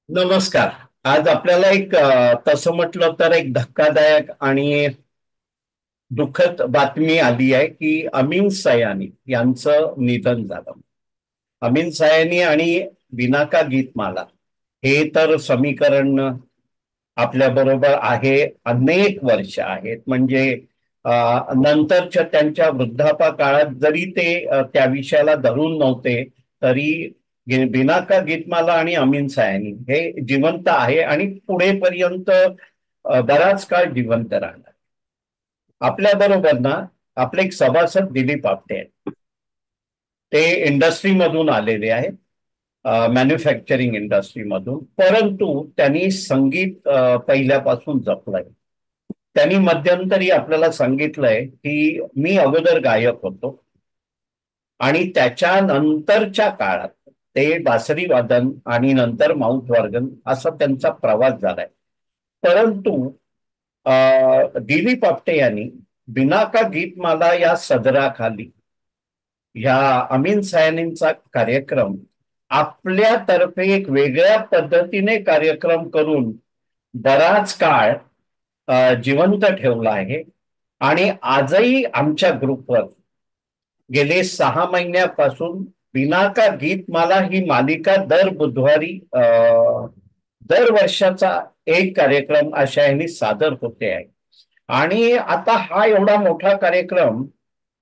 नमस्कार. आज आपल्याला एक तसं म्हटलं तर एक धक्कादायक आणि दुःखद बातमी आली आहे की अमीन सयानी यांचं निधन झालं. अमीन सयानी आणि बिनाका गीतमाला हे तर समीकरण आपल्या बरोबर आहे. अनेक वर्ष आहेत म्हणजे नंतरच्या त्यांच्या वृद्धापा काळात जरी ते त्या विषयाला धरून नव्हते तरी बिनाका गीतमाला आणि अमीन सयानी हे जिवंत आहे आणि पुढेपर्यंत बराच काळ जिवंत राहणार. आपल्या बरोबर ना आपले एक सभासद दिलीप आपटे आहेत. ते इंडस्ट्रीमधून आलेले आहेत, मॅन्युफॅक्चरिंग इंडस्ट्रीमधून. परंतु त्यांनी संगीत पहिल्यापासून जपलंय. त्यांनी मध्यंतरी आपल्याला सांगितलंय की मी अगोदर गायक होतो आणि त्याच्यानंतरच्या काळात ते बासरी वादन आणि नंतर माऊथ ऑर्गन असा त्यांचा प्रवास झालाय. परंतु दिलीप आपटे यांनी बिनाका गीतमाला या सदराखाली ह्या अमीन सयानींचा कार्यक्रम आपल्यातर्फे एक वेगळ्या पद्धतीने कार्यक्रम करून बराच काळ जिवंत ठेवला आहे. आणि आजही आमच्या ग्रुपवर गेले 6 महिन्यापासून बिनाका गीतमाला ही मालिका दर बुधवारी दर वर्षाचा एक कार्यक्रम अशा ह्यानी सादर होते आहे. आणि आता हा एवढा मोठा कार्यक्रम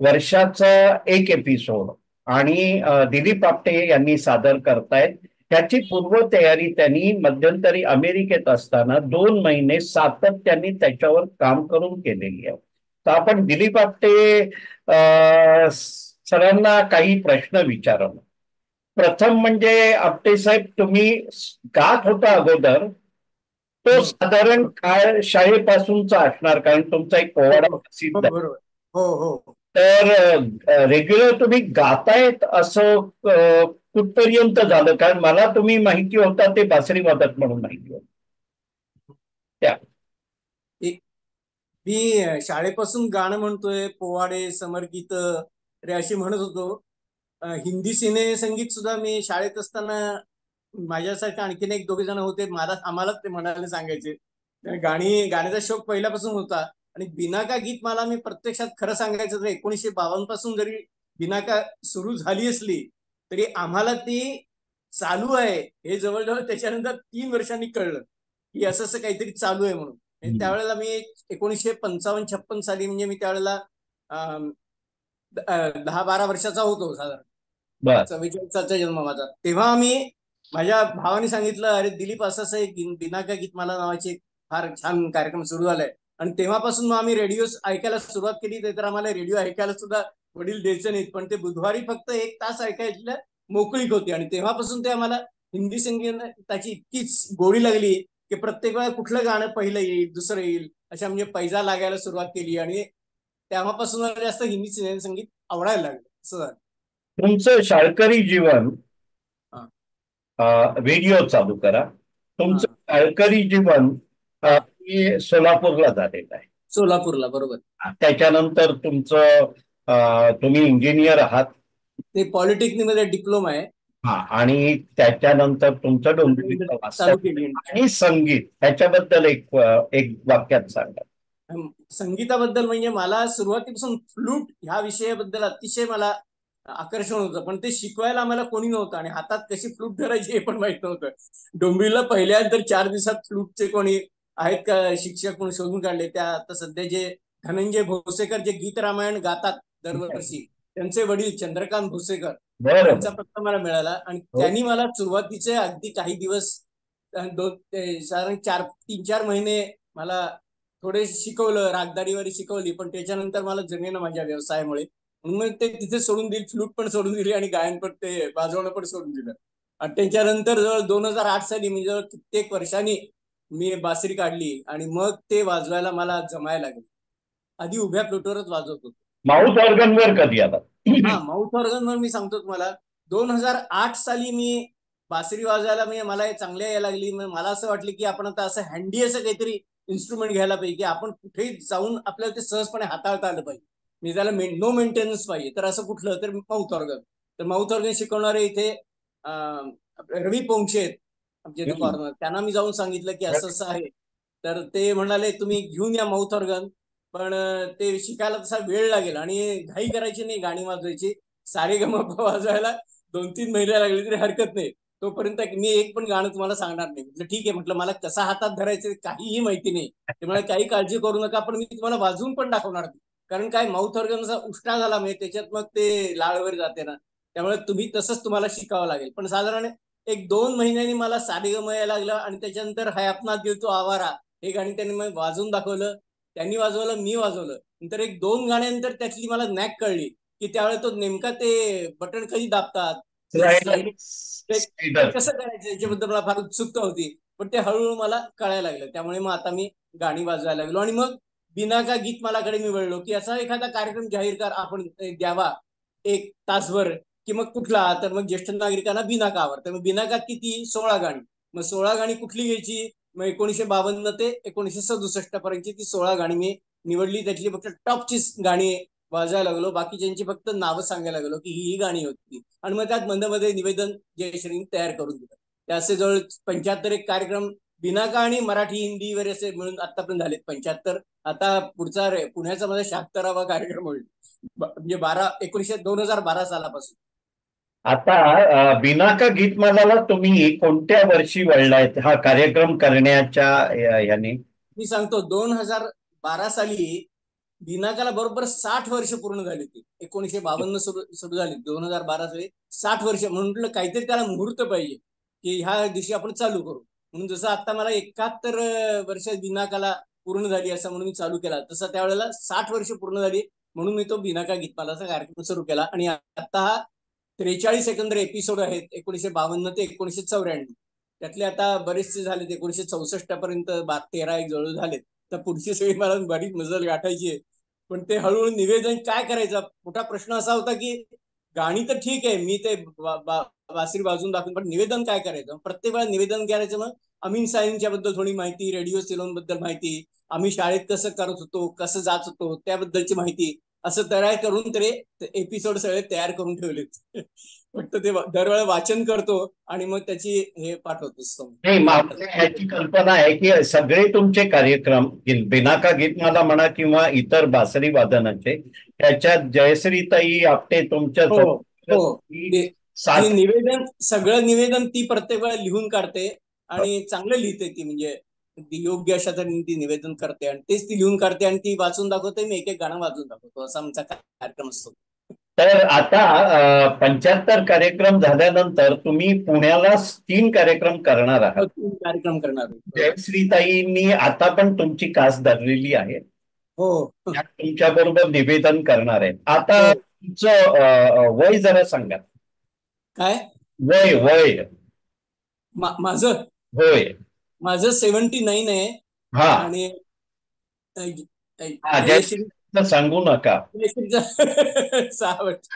वर्षाचा एक एपिसोड आणि दिलीप आपटे यांनी सादर करतायत. त्याची पूर्वतयारी त्यांनी मध्यंतरी अमेरिकेत असताना 2 महिने सातत्याने त्याच्यावर काम करून केलेली आहे. तर आपण दिलीप आपटे सरांना काही प्रश्न विचारवं. प्रथम म्हणजे आपटे साहेब, तुम्ही गात होता अगोदर, तो हम्म. साधारण काळ शाळेपासूनचा असणार कारण तुमचा एक हो पोवाडा हो हो प्रसिद्ध आहे. बरोबर. हो हो. तर रेग्युलर तुम्ही गातायत असं कुठपर्यंत झालं? कारण मला तुम्ही माहिती होता ते बासरी वादक म्हणून माहिती होतं त्या. एक मी शाळेपासून गाणं म्हणतोय, पोवाडे समरगीत रे अशी म्हणत होतो. हिंदी सिने संगीत सुद्धा मी शाळेत असताना माझ्यासारखे आणखीन एक दोघे जण होते, आम्हालाच ते म्हणायला सांगायचे. गाण्याचा शौक पहिल्यापासून होता. आणि बिनाका गीत मला मी प्रत्यक्षात खरं सांगायचं तर 1952 पासून जरी बिनाका सुरू झाली असली तरी आम्हाला ती चालू आहे हे जवळजवळ त्याच्यानंतर 3 वर्षांनी कळलं की असं असं काहीतरी चालू आहे म्हणून. त्यावेळेला मी 1955-56 साली म्हणजे मी त्यावेळेला 10-12 वर्षाचा होतो साधारण. बर. 44 जन्म माझा. तेव्हा आम्ही माझ्या भावाने सांगितलं, अरे दिलीप असं असं एक बिनाका गीत मला नावाचे फार छान कार्यक्रम सुरू झालाय. आणि तेव्हापासून मग आम्ही रेडिओ ऐकायला सुरुवात केली. तर आम्हाला रेडिओ ऐकायला सुद्धा वडील द्यायचे नाहीत, पण ते बुधवारी फक्त 1 तास ऐकायला मोकळीक होती. आणि तेव्हापासून ते आम्हाला हिंदी संगीताची इतकीच गोडी लागली की प्रत्येक वेळा कुठलं गाणं पहिलं येईल, दुसरं येईल, अशा म्हणजे पैजा लागायला सुरुवात केली. आणि तेव्हापासून जास्त हिंदी संगीत आवडायला लागलं असं झालं. तुमचं शाळकरी जीवन, हा. व्हिडिओ चालू करा. तुमचं हा. शाळकरी जीवन हा. हे सोलापूरला झालेलं आहे. सोलापूरला बरोबर. त्याच्यानंतर तुमचं तुम्ही इंजिनियर आहात. ते पॉलिटेक्निक मध्ये डिप्लोमा आहे. हा, आणि त्याच्यानंतर तुमचं डोंबिवलीचं चालू वास्तव्य केली. आणि संगीत ह्याच्याबद्दल एक एक वाक्यात सांगा. संगीताबद्दल म्हणजे मला सुरुवातीपासून फ्लूट ह्या विषयाबद्दल अतिशय मला आकर्षण होतं, पण ते शिकवायला आम्हाला कोणी नव्हतं आणि हातात कशी फ्लूट धरायची हे पण माहित नव्हतं. डोंबिवलीला पहिल्यानंतर 4 दिवसात फ्लूटचे कोणी आहेत का शिक्षक म्हणून शोधून काढले. त्या आता सध्या जे धनंजय भोसेकर जे गीत रामायण गातात दरवर्षी, त्यांचे वडील चंद्रकांत भोसेकर, बरं. त्यांचा पत्ता मला मिळाला. आणि हो. त्यांनी मला सुरुवातीचे अगदी काही दिवस साधारण 3-4 महिने मला थोडे शिकवलं, रागदारीवारी शिकवली. पण त्याच्यानंतर मला जमेना माझ्या व्यवसायामुळे, म्हणून मग ते तिथे सोडून दिली. फ्लूट पण सोडून दिली आणि गायन पण ते वाजवणं पण सोडून दिलं. आणि त्याच्यानंतर जवळ 2008 साली मी जवळ कित्येक वर्षांनी मी बासरी काढली आणि मग ते वाजवायला मला जमायला लागले. आधी उभ्या फ्लूटवरच वाजवत होतो. माऊथ ऑर्गनवर कधी आला? हा, माउथ ऑर्गनवर मी सांगतो तुम्हाला. 2008 साली मी बासरी वाजवायला मला हे चांगल्या यायला लागली. मला असं वाटलं की आपण आता असं हँडी असं काहीतरी इन्स्ट्रुमेंट घ्यायला पाहिजे की आपण कुठेही जाऊन आपल्याला ते सहजपणे हाताळता आलं पाहिजे. मी त्याला नो मेंटेनन्स पाहिजे. तर असं कुठलं तर माउथ ऑर्गन. तर माउथ ऑर्गन शिकवणारे इथे रवी पोंक्षे आहेत. आमच्या इथे कॉर्नर. त्यांना मी जाऊन सांगितलं की असं असं आहे. तर ते म्हणाले तुम्ही घेऊन या माउथ ऑर्गन, पण ते शिकायला तसा वेळ लागेल आणि घाई करायची नाही गाणी वाजवायची. सारेगमप वाजवायला 2-3 महिने लागले तरी हरकत नाही. तोपर्यंत मी एक पण गाणं तुम्हाला सांगणार नाही. म्हटलं ठीक आहे, म्हटलं मला कसा हातात धरायचं काहीही माहिती नाही. ते मला काही काळजी करू नका, पण मी तुम्हाला वाजवून पण दाखवणार नाही. कारण काय माउथ ऑर्गनचा उष्णा झाला म्हणजे त्याच्यात मग ते लाळ वगैरे जाते ना, त्यामुळे तुम्ही तसंच तुम्हाला शिकावं लागेल. पण साधारण 1-2 महिन्यांनी मला सारेगम यायला लागलं आणि त्याच्यानंतर हयापना दिल तो आवारा हे गाणी त्यांनी मग वाजवून दाखवलं. त्यांनी वाजवलं, मी वाजवलं. नंतर 1-2 गाण्यांतर त्यातली मला नॅक कळली की त्यावेळेस तो नेमका ते बटन कधी दाबतात, ते स्लायडर स्लाइडिंग, ते स्लायडर. कसं करायचं याच्याबद्दल मला फार उत्सुकता होती. पण ते हळूहळू मला कळायला लागलं. त्यामुळे मग आता मी गाणी वाजवायला लागलो आणि मग बिनाका गीत मालाकडे मी वळलो की असा एखादा कार्यक्रम जाहीर कर आपण द्यावा 1 तासभर. की मग कुठला, तर मग ज्येष्ठ नागरिकांना बिनाका आवडतं. मग बिनाका किती, 16 गाणी. मग 16 गाणी कुठली घ्यायची, मग 1952 ते 1967 पर्यंतची ती 16 गाणी मी निवडली. त्यातली फक्त टॉपची गाणी वाजायला लागलो, बाकीच्यांची फक्त नावं सांगायला लागलो की ही गाणी होती. आणि मग त्यात मध्ये निवेदन जयश्रींनी तयार करून दिलं. ते असे जवळ 75 एक कार्यक्रम बिनाका आणि मराठी हिंदी वगैरे असे मिळून आतापर्यंत झालेत 75. आता पुढचा पुण्याचा माझा 76वा कार्यक्रम होईल, म्हणजे 2012 सालापासून. आता बिनाका गीतमालाला तुम्ही कोणत्या वर्षी वळलायत हा कार्यक्रम करण्याच्या याने? मी सांगतो, 2012 साली बिनाकाला बरोबर 60 वर्ष पूर्ण झाली होती. 1952 सुरू झाली, 2012 साली 60 वर्ष. म्हटलं काहीतरी त्याला मुहूर्त पाहिजे की ह्या दिवशी आपण चालू करू. म्हणून जसं आता मला 71 वर्ष बिनाकाला पूर्ण झाली असं म्हणून मी चालू केला, तसं त्यावेळेला 60 वर्ष पूर्ण झाली म्हणून मी तो बिनाका गीतमालाचा कार्यक्रम सुरू केला. आणि आता हा 43 एकंदर एपिसोड आहेत 1952 ते 1994. त्यातले आता बरेचसे झालेत 1964 पर्यंत 13 एक जवळ झालेत. तर पुढची सगळी मला बरीच मजल गाठायची आहे. पण ते हळूहळू निवेदन काय करायचं, मोठा प्रश्न असा होता की गाणी तर ठीक आहे, मी ते बासरी वाजून दाखवून, पण निवेदन काय करायचं. प्रत्येक वेळा निवेदन करायचं. मग अमीन साहेबांच्या बद्दल थोडी माहिती, रेडिओ सिलोन बद्दल माहिती, आम्ही शाळेत कसं करत होतो, कसं जात होतो त्याबद्दलची माहिती, असं तयार करून ते एपिसोड सगळे तयार करून ठेवलेत. फक्त ते दरवेळा वाचन करतो आणि मग त्याची हे पाठवतो. नाही, मला ह्याची कल्पना आहे की सगळे तुमचे कार्यक्रम बिनाका गीतमाला म्हणा किंवा इतर बासरी वादनाचे त्याच्यात जयश्रीताई आपटे तुमच्या हो सोबत हो. ती साथ. निवेदन, सगळं निवेदन ती प्रत्येक वेळा लिहून काढते आणि चांगलं लिहिते ती. म्हणजे ती योग्य अशा तऱ्हेने ती निवेदन करते आणि तेच ती लिहून काढते आणि ती वाचून दाखवते. मी एक एक गाणं वाचून दाखवतो, असा आमचा कार्यक्रम असतो. तर आता 75 कार्यक्रम झाल्यानंतर तुम्ही पुण्याला 3 कार्यक्रम करणार आहात. 3 कार्यक्रम करणार. जयश्रीताईंनी आता पण तुमची कास धरलेली आहे, हो तुमच्या बरोबर निवेदन करणार आहेत. आता हो. तुमचं वय जरा सांगा. काय? वय वय. माझं होय. माझं 79 आहे. हा आणि हा, जयश्री, जास्त सांगू नका. जयश्रीचा 6 वर्ष.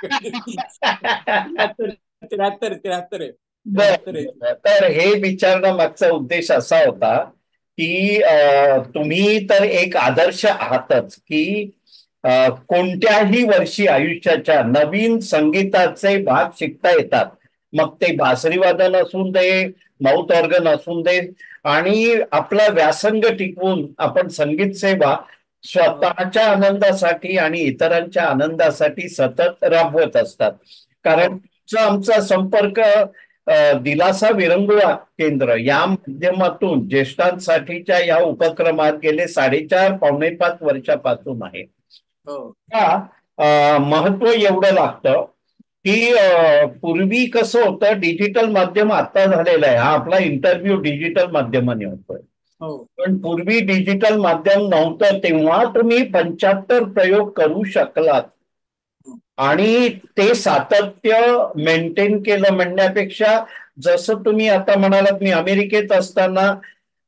73 आहे. 73 आहे. तर हे विचारणं मागचा उद्देश असा होता की तुम्ही तर एक आदर्श आहातच की कोणत्याही वर्षी आयुष्याच्या नवीन संगीताचे भाग शिकता येतात. मग ते बासरी वादन असून दे, माउथ ऑर्गन असून दे, आणि आपला व्यासंग टिकवून आपण संगीत सेवा स्वतःच्या आनंदासाठी आणि इतरांच्या आनंदासाठी सतत राबवत असतात. कारण तुमचा आमचा संपर्क दिलासा विरंगुळा केंद्र या माध्यमातून ज्येष्ठांसाठीच्या या उपक्रमात गेले 4.5-5.5 वर्षापासून आहे. हो महत्व एवढं लागतं की पूर्वी कसं होतं, डिजिटल माध्यम आता झालेलं आहे, हा आपला इंटरव्ह्यू डिजिटल माध्यमाने होतोय. हो पण पूर्वी डिजिटल माध्यम नव्हतं तेव्हा तुम्ही 75 प्रयोग करू शकलात आणि ते सातत्य मेंटेन केलं म्हणण्यापेक्षा, जसं तुम्ही आता म्हणालात मी अमेरिकेत असताना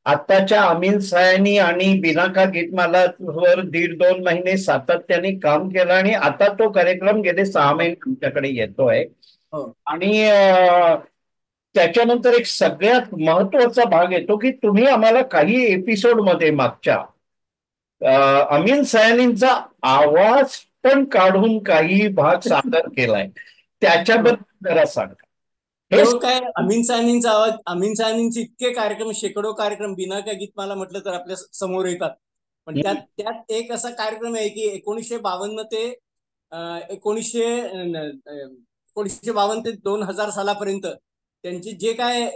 आत्ताच्या अमीन सायानी आणि बिनाका गीतमालावर 1.5-2 महिने सातत्याने काम केलं आणि आता तो कार्यक्रम गेले 6 महिने तुमच्याकडे येतोय. हो आणि त्याच्यानंतर एक सगळ्यात महत्वाचा भाग येतो की तुम्ही आम्हाला काही एपिसोडमध्ये मागच्या अमीन सयानींचा आवाज पण काढून काही भाग सादर केलाय, हो. त्याच्याबद्दल जरा सांगा. हे तो काय अमीन साहेबांचा आवाज, अमीन साहेबांचे इतके कार्यक्रम, शेकडो कार्यक्रम बिना का गीत मला म्हटलं तर आपल्या समोर येतात. पण त्यात त्यात एक असा कार्यक्रम आहे की 1952 ते 1952 ते 2000 सालापर्यंत त्यांचे जे काय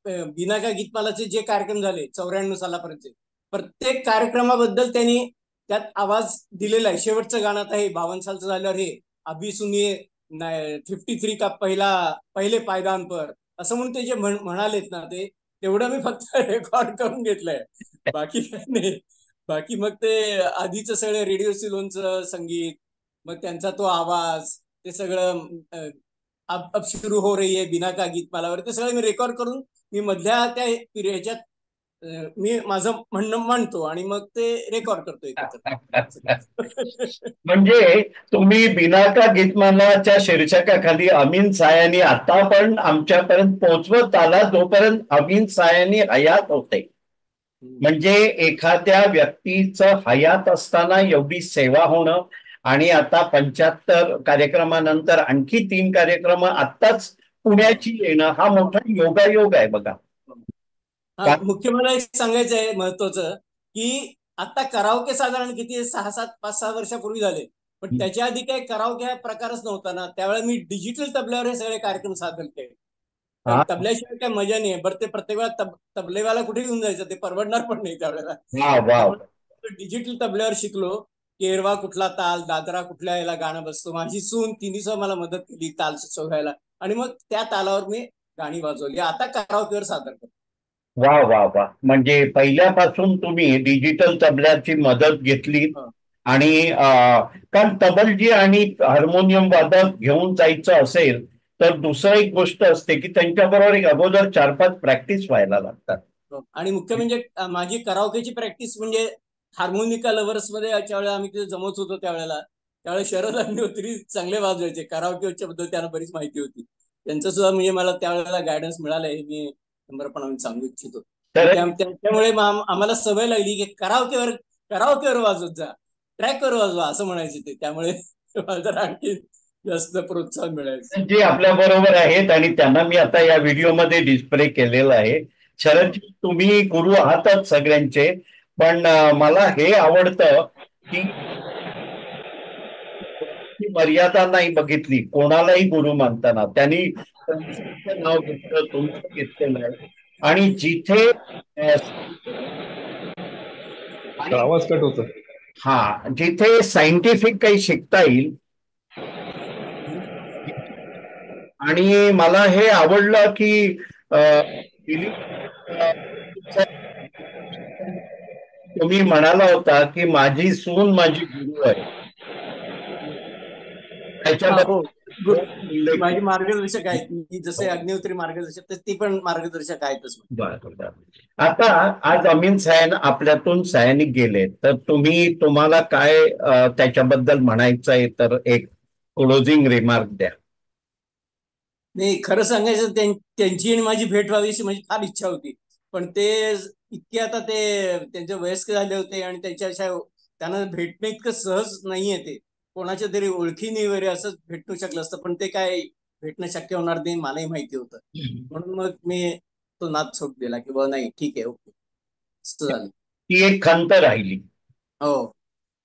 बिना का गीतमालाचे जे कार्यक्रम झाले 94 सालापर्यंत, प्रत्येक कार्यक्रमाबद्दल त्यांनी त्यात आवाज दिलेला आहे. शेवटचं गाणं आता हे 52 सालचं झाल्यावर हे अभी सुनिये 53 का पहिले पायदान पर, असं म्हणून ते जे म्हणालेत ना, ते तेवढं मी फक्त रेकॉर्ड करून घेतलंय, बाकी काही नाही. बाकी मग ते आधीचं सगळं रेडिओ सिलोनचं संगीत, मग त्यांचा तो आवाज, ते सगळं अब शुरू हो रही है बिना का गीत मालावर, ते सगळं मी रेकॉर्ड करून मी मधल्या त्या ह्याच्यात मी माझं म्हणणं मांडतो आणि मग ते रेकॉर्ड करतो एकत्र. म्हणजे तुम्ही बिनाका गीतमालाच्या शीर्षकाखाली अमीन सायानी आता पण आमच्यापर्यंत पोहोचवत आला, जोपर्यंत अमीन सायानी हयात होते. म्हणजे एखाद्या व्यक्तीचं हयात असताना एवढी सेवा होणं, आणि आता 75 कार्यक्रमानंतर आणखी 3 कार्यक्रम आत्ताच पुण्याची येणं, हा मोठा योगायोग आहे बघा. हा, मुख्य मला एक सांगायचं आहे महत्वाचं, की आता कराओके साधारण किती 6-7 5-6 वर्षापूर्वी झाले, पण त्याच्या आधी काही कराओके हा प्रकारच नव्हता ना. त्यावेळेला मी डिजिटल तबल्यावर हे सगळे कार्यक्रम सादर केले, कारण हा तबल्याशिवाय काही मजा नाही. बरं, ते प्रत्येक वेळा तबलेवाला कुठे घेऊन जायचं, ते परवडणार पण नाही त्यावेळेला. वा वा. त्यामुळे डिजिटल तबल्यावर शिकलो. केरवा कुठला ताल, दादरा कुठल्या याला गाणं बसतो. माझी सून तिने मला मदत केली ताल शोधायला, आणि मग त्या तालावर मी गाणी वाजवली. आता कराओकेवर सादर करतो. वा वा वा. म्हणजे पहिल्यापासून तुम्ही डिजिटल तबल्याची मदत घेतली. आणि कारण तबलजी आणि हार्मोनियम वादक घेऊन जायचं असेल तर दुसरं एक गोष्ट असते की त्यांच्याबरोबर एक अगोदर 4-5 प्रॅक्टिस व्हायला लागतात. आणि मुख्य म्हणजे माझी कराओकेची प्रॅक्टिस म्हणजे हार्मोनिका लव्हर्स मध्ये ज्या वेळेला आम्ही तिथे जमत होतो, त्यावेळेला शरद अग्निहोत्री चांगले वाजवायचे. कराओकेच्या बद्दल त्यांना बरीच माहिती होती. त्यांचं सुद्धा म्हणजे मला त्यावेळेला गायडन्स मिळालं हे मी नम्रपणाने सांगू इच्छितो. तर त्यामुळे आम्हाला सवय लागली की कराओकेवर वाजवत जा, ट्रॅकवर वाजवा असं म्हणायचे ते. त्यामुळे जरा आणखी जास्त प्रोत्साहन मिळायचं. जे आपल्या बरोबर आहेत आणि त्यांना मी आता या व्हिडिओमध्ये डिस्प्ले केलेलं आहे. शरदजी, तुम्ही गुरु आहातच सगळ्यांचे, पण मला हे आवडतं की मर्यादा नाही बघितली कोणालाही गुरु मानताना. त्यांनी तुमचं नाव घेतलं, तुमचं घेतलेलं आहे, आणि जिथे आणि आवाज कट होतो. हा, जिथे सायंटिफिक काही शिकता येईल. आणि मला हे आवडलं की तुम्ही म्हणाला होता की माझी सून माझी गुरु आहे. त्याच्याबद्दल माझी मार्गदर्शक आहेत. मी जसे अग्निहोत्री मार्गदर्शक, तर ती पण मार्गदर्शक आहेतच. बरं. आता आज अमीन सायन आपल्यातून सायनिक गेले, तर तुम्हाला काय त्याच्याबद्दल म्हणायचं आहे, तर एक क्लोजिंग रिमार्क द्या. नाही, खरं सांगायचं त्यांची आणि माझी भेट व्हावी अशी माझी फार इच्छा होती, पण ते इतके आता ते त्यांचे वयस्क झाले होते आणि त्यांना भेटणं इतकं सहज नाहीये. ते कोणाच्या तरी ओळखीने वगैरे असंच भेटू शकलं असतं, पण ते काय भेटणं शक्य होणार नाही मलाही माहिती होतं. म्हणून मग मी तो नाद सोड दिला की बा नाही, ठीक आहे, ओके, असं झालं. ती एक खंत राहिली. हो.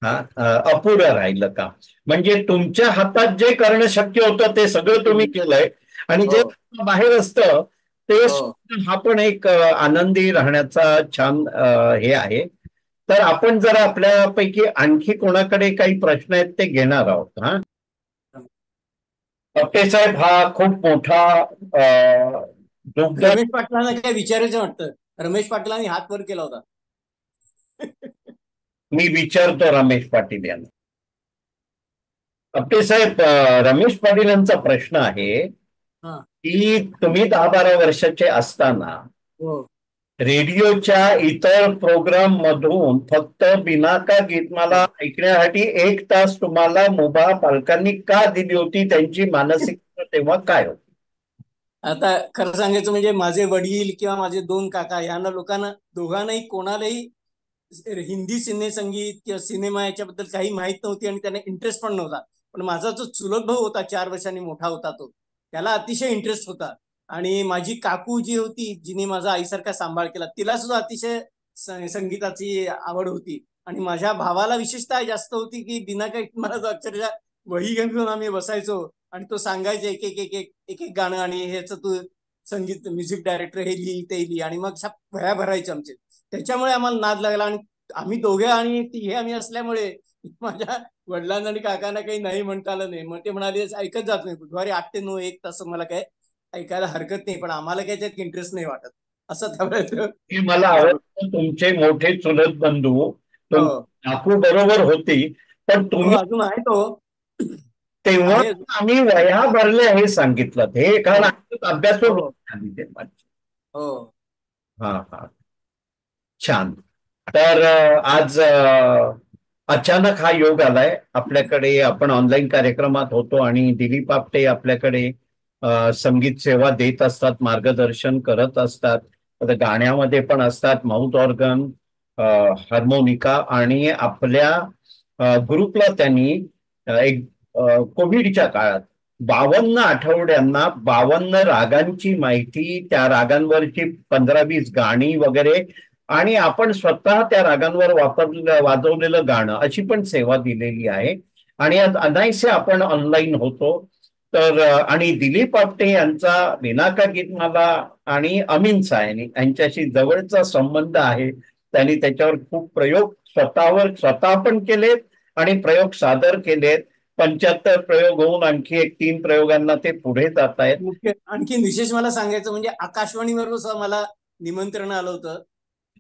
अपुरं राहिलं का, म्हणजे तुमच्या हातात जे करणं शक्य होतं ते सगळं तुम्ही केलंय, आणि जे बाहेर असतं ते हा पण एक आनंदी राहण्याचा छान हे आहे. तर आपण जर आपल्यापैकी आणखी कोणाकडे काही प्रश्न आहेत ते घेणार आहोत. आपटे साहेब, हा खूप मोठा रमेश पाटलांना काय विचारायचं वाटतं? रमेश पाटलांनी हात वर केला होता. मी विचारतो रमेश पाटील यांना. आपटे साहेब, रमेश पाटील यांचा प्रश्न आहे की तुम्ही 10-12 वर्षाचे असताना रेडिओच्या इतर प्रोग्राम मधून फक्त बिनाका गीतमाला ऐकण्यासाठी 1 तास तुम्हाला मुभा पालकांनी का दिली होती? त्यांची मानसिकता तेव्हा काय होती? आता खरं सांगायचं म्हणजे माझे वडील किंवा माझे 2 काका यांना लोकांना दोघांनाही कोणालाही हिंदी संगीत किंवा सिनेमा याच्याबद्दल काही माहित नव्हती आणि त्यांना इंटरेस्ट पण नव्हता. पण माझा जो चुलत भाऊ होता, 4 वर्षांनी मोठा होता, त्याला अतिशय इंटरेस्ट होता. आणि माझी काकू जी होती, जिने माझा आईसारखा सांभाळ केला, तिला सुद्धा अतिशय संगीताची आवड होती. आणि माझ्या भावाला विशेषतः जास्त होती, की बिना काही मला तो अक्षरशः वही घेऊन आम्ही बसायचो आणि तो सांगायचे एक एक एक एक एक एक गाणं, आणि ह्याचं तू संगीत म्युझिक डायरेक्टर हे लिही ते लिही, आणि मग वह्या भरायचे आमचे. त्याच्यामुळे आम्हाला नाद लागला. आणि आम्ही दोघे आणि तिघे आम्ही असल्यामुळे माझ्या वडिलांना आणि काकांना काही नाही म्हणता आलं नाही. मग ते म्हणाले ऐकत जात नाही, बुधवारी 8 ते 9 एक तास मला काय ऐकायला हरकत नाही, पण आम्हाला काही त्यात इंटरेस्ट नाही वाटत, असं त्यावेळेस की मला झालं. आवडतं तुमचे मोठे चुलत बंधू हो तुमची काकू बरोबर होती, पण हो, तुम्ही अजून आहे तो, तेव्हा आहे अजून. आम्ही वह्या भरल्या हे सांगितलं. हे हो कारण अभ्यास हो हो. हा हा, छान. तर आज अचानक हा योग आलाय आपल्याकडे. आपण ऑनलाईन कार्यक्रमात होतो आणि दिलीप आपटे आपल्याकडे संगीत सेवा देत असतात, मार्गदर्शन करत असतात. आता गाण्यामध्ये पण असतात, माउथ ऑर्गन, हार्मोनिका. आणि आपल्या ग्रुपला त्यांनी एक कोविडच्या काळात 52 आठवड्यांना 52 रागांची माहिती, त्या रागांवरची 15-20 गाणी वगैरे, आणि आपण स्वतः त्या रागांवर वाजवलेलं गाणं, अशी पण सेवा दिलेली आहे. आणि आज अनायसे आपण ऑनलाईन होतो. तर आणि दिलीप आपटे यांचा बिनाका गीतमाला आणि अमीन सायनी यांच्याशी जवळचा संबंध आहे. त्यांनी त्याच्यावर खूप प्रयोग स्वतः पण केलेत आणि प्रयोग सादर केलेत. 75 प्रयोग होऊन आणखी एक 3 प्रयोगांना ते पुढे जात आहेत. मुख्य आणखी विशेष मला सांगायचं म्हणजे आकाशवाणीवर सुद्धा मला निमंत्रण आलं होतं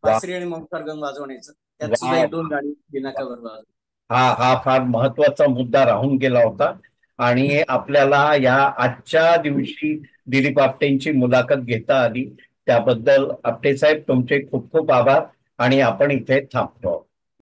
वा बासरी आणि ममतारगम वाजवण्याचं. त्यात सुद्धा वा. 1-2 गाणी बिनाकावर वाजवली. हा फार महत्वाचा मुद्दा राहून गेला होता. आणि आपल्याला या आजच्या दिवशी दिलीप आपटेंची मुलाखत घेता आली, त्याबद्दल आपटे साहेब तुमचे खूप खूप आभार. आणि आपण इथे थांबतो.